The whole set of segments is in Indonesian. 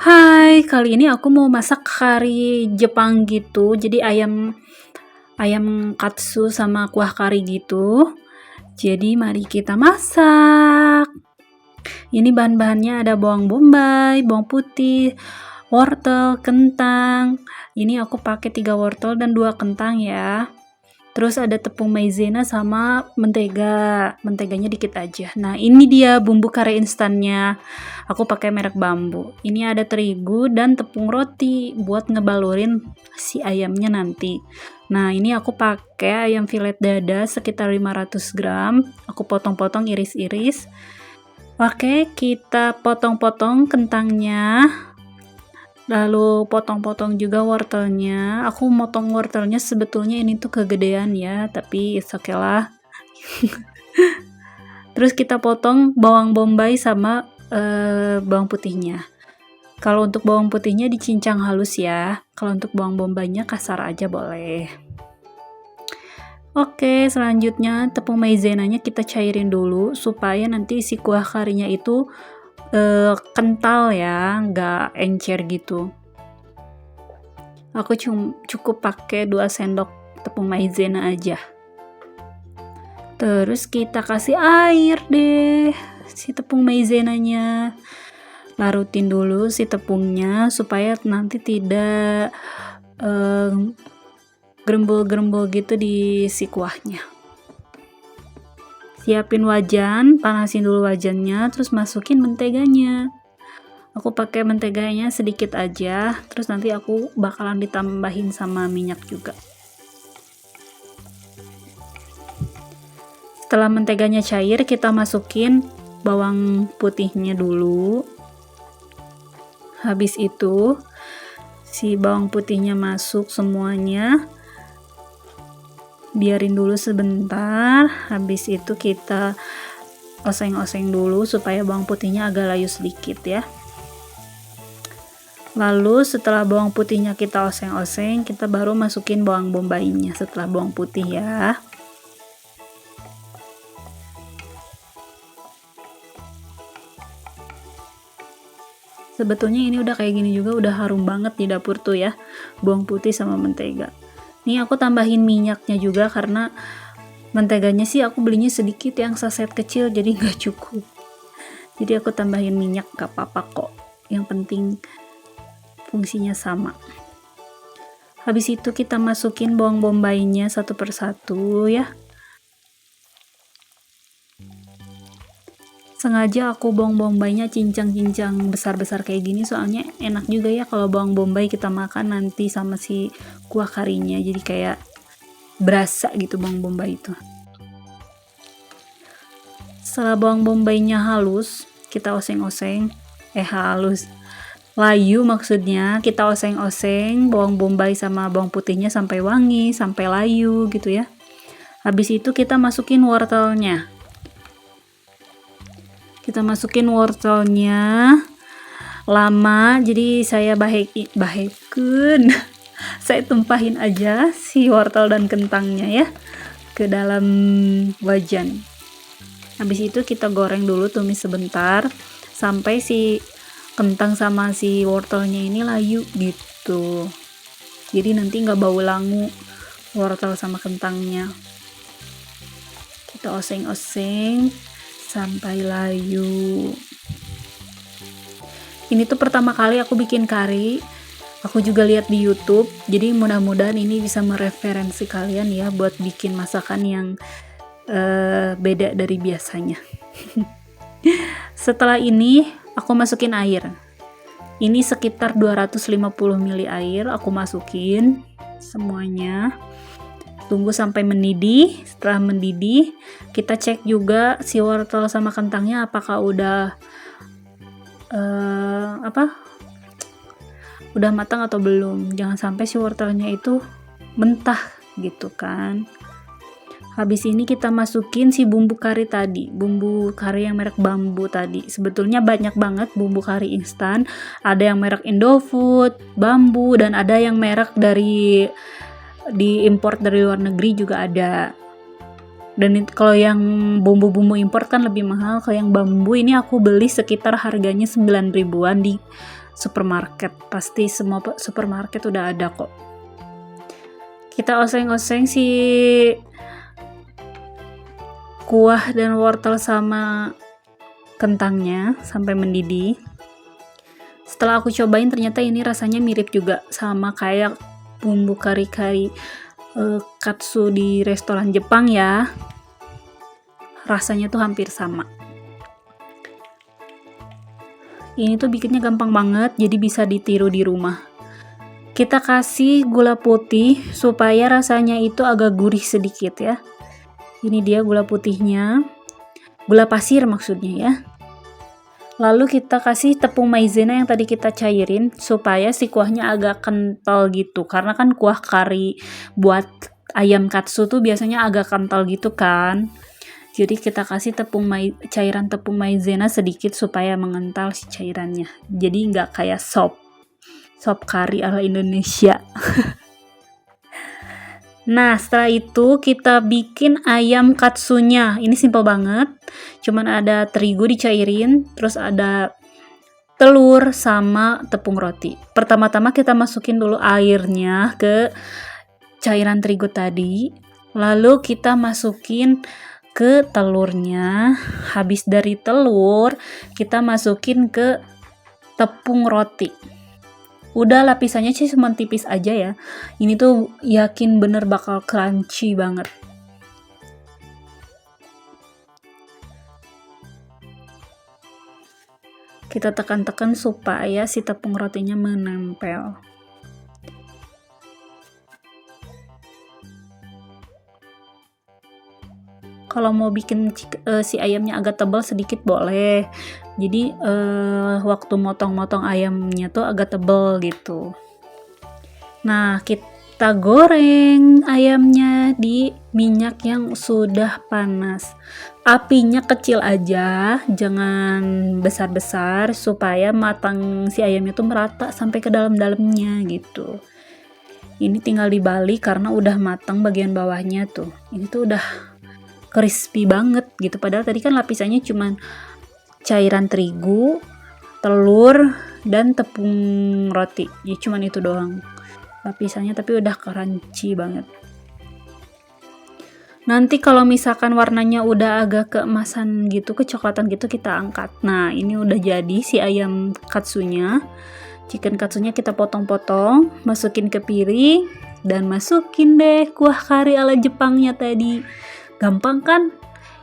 Hai, kali ini aku mau masak kari Jepang gitu. Jadi ayam ayam katsu sama kuah kari gitu. Jadi mari kita masak. Ini bahan-bahannya ada bawang bombay, bawang putih, wortel, kentang. Ini aku pakai 3 wortel dan 2 kentang ya. Terus ada tepung maizena sama mentega. Menteganya dikit aja. Nah, ini dia bumbu kari instannya. Aku pakai merek Bambu. Ini ada terigu dan tepung roti buat ngebalurin si ayamnya nanti. Nah, ini aku pakai ayam filet dada sekitar 500 gram. Aku potong-potong iris-iris. Oke, kita potong-potong kentangnya. Lalu potong-potong juga wortelnya. Aku motong wortelnya sebetulnya ini tuh kegedean ya, tapi oke lah. Terus kita potong bawang bombay sama bawang putihnya. Kalau untuk bawang putihnya dicincang halus ya. Kalau untuk bawang bombaynya kasar aja boleh. Oke, selanjutnya tepung maizenanya kita cairin dulu supaya nanti si kuah karinya itu kental ya, nggak encer gitu. Aku cukup pakai 2 sendok tepung maizena aja. Terus kita kasih air deh si tepung maizenanya. Larutin dulu si tepungnya supaya nanti tidak gerembul-gerembul gitu di si kuahnya. Siapin wajan, panasin dulu wajannya, terus masukin menteganya. Aku pakai menteganya sedikit aja, terus nanti aku bakalan ditambahin sama minyak juga. Setelah menteganya cair, kita masukin bawang putihnya dulu. Habis itu si bawang putihnya masuk semuanya, biarin dulu sebentar. Habis itu kita oseng-oseng dulu supaya bawang putihnya agak layu sedikit ya. Lalu setelah bawang putihnya kita oseng-oseng, kita baru masukin bawang bombaynya setelah bawang putih ya. Sebetulnya ini udah kayak gini juga udah harum banget di dapur tuh ya, bawang putih sama mentega. Nih aku tambahin minyaknya juga karena menteganya sih aku belinya sedikit yang saset kecil jadi nggak cukup. Jadi aku tambahin minyak gak apa-apa kok. Yang penting fungsinya sama. Habis itu kita masukin bawang bombaynya satu persatu ya. Sengaja aku bawang bombaynya cincang-cincang besar-besar kayak gini soalnya enak juga ya kalau bawang bombay kita makan nanti sama si kuah karinya, jadi kayak berasa gitu bawang bombay itu. Setelah bawang bombaynya halus, kita oseng-oseng, halus, layu maksudnya, kita oseng-oseng bawang bombay sama bawang putihnya sampai wangi, sampai layu gitu ya. Habis itu kita masukin wortelnya. Kita masukin wortelnya lama, jadi saya bahekun saya tumpahin aja si wortel dan kentangnya ya ke dalam wajan. Habis itu kita goreng dulu, tumis sebentar sampai si kentang sama si wortelnya ini layu gitu, jadi nanti nggak bau langu wortel sama kentangnya. Kita oseng-oseng sampai layu. Ini tuh pertama kali aku bikin kari, aku juga lihat di YouTube, jadi mudah-mudahan ini bisa mereferensi kalian ya buat bikin masakan yang beda dari biasanya. Setelah ini aku masukin air. Ini sekitar 250 ml air aku masukin semuanya. Tunggu sampai mendidih. Setelah mendidih, kita cek juga si wortel sama kentangnya apakah udah udah matang atau belum. Jangan sampai si wortelnya itu mentah gitu kan. Habis ini kita masukin si bumbu kari tadi, bumbu kari yang merek Bambu tadi. Sebetulnya banyak banget bumbu kari instan, ada yang merek Indofood, Bambu, dan ada yang merek dari diimpor dari luar negeri juga ada. Dan kalau yang bumbu-bumbu impor kan lebih mahal. Kalau yang Bambu ini aku beli sekitar harganya 9 ribuan di supermarket. Pasti semua supermarket udah ada kok. Kita oseng-oseng si kuah dan wortel sama kentangnya sampai mendidih. Setelah aku cobain ternyata ini rasanya mirip juga sama kayak bumbu kari-kari katsu di restoran Jepang ya. Rasanya tuh hampir sama. Ini tuh bikinnya gampang banget, jadi bisa ditiru di rumah. Kita kasih gula putih supaya rasanya itu agak gurih sedikit ya. Ini dia gula putihnya. Gula pasir maksudnya ya. Lalu kita kasih tepung maizena yang tadi kita cairin supaya si kuahnya agak kental gitu. Karena kan kuah kari buat ayam katsu tuh biasanya agak kental gitu kan. Jadi kita kasih cairan tepung maizena sedikit supaya mengental si cairannya. Jadi nggak kayak sop kari ala Indonesia. Nah, setelah itu kita bikin ayam katsunya. Ini simple banget. Cuman ada terigu dicairin, terus ada telur sama tepung roti. Pertama-tama kita masukin dulu airnya ke cairan terigu tadi. Lalu kita masukin ke telurnya. Habis dari telur, kita masukin ke tepung roti. Udah lapisannya sih cuma tipis aja ya. Ini tuh yakin bener bakal crunchy banget. Kita tekan-tekan supaya si tepung rotinya menempel. Kalau mau bikin si ayamnya agak tebal sedikit boleh. Jadi waktu motong-motong ayamnya tuh agak tebal gitu. Nah, kita goreng ayamnya di minyak yang sudah panas. Apinya kecil aja, jangan besar-besar supaya matang si ayamnya tuh merata sampai ke dalam-dalamnya gitu. Ini tinggal dibalik karena udah matang bagian bawahnya tuh. Ini tuh udah crispy banget gitu, padahal tadi kan lapisannya cuman cairan terigu, telur, dan tepung roti ya, cuman itu doang lapisannya, tapi udah crunchy banget. Nanti kalau misalkan warnanya udah agak keemasan gitu, kecoklatan gitu, kita angkat. Nah, ini udah jadi si ayam katsunya. Chicken katsunya kita potong-potong, masukin ke piring, dan masukin deh kuah kari ala Jepangnya tadi. Gampang kan?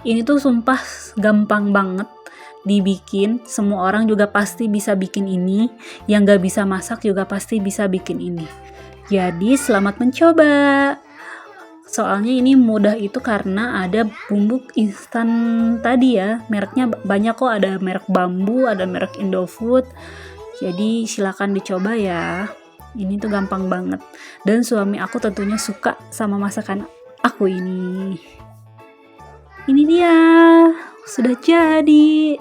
Ini tuh sumpah gampang banget dibikin. Semua orang juga pasti bisa bikin ini. Yang gak bisa masak juga pasti bisa bikin ini. Jadi selamat mencoba. Soalnya ini mudah itu karena ada bumbu instan tadi ya. Mereknya banyak kok, ada merek Bambu, ada merek Indofood. Jadi silakan dicoba ya. Ini tuh gampang banget. Dan suami aku tentunya suka sama masakan aku ini. Ini dia, sudah jadi.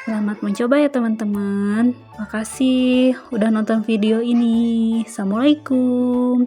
Selamat mencoba ya teman-teman. Makasih udah nonton video ini. Assalamualaikum.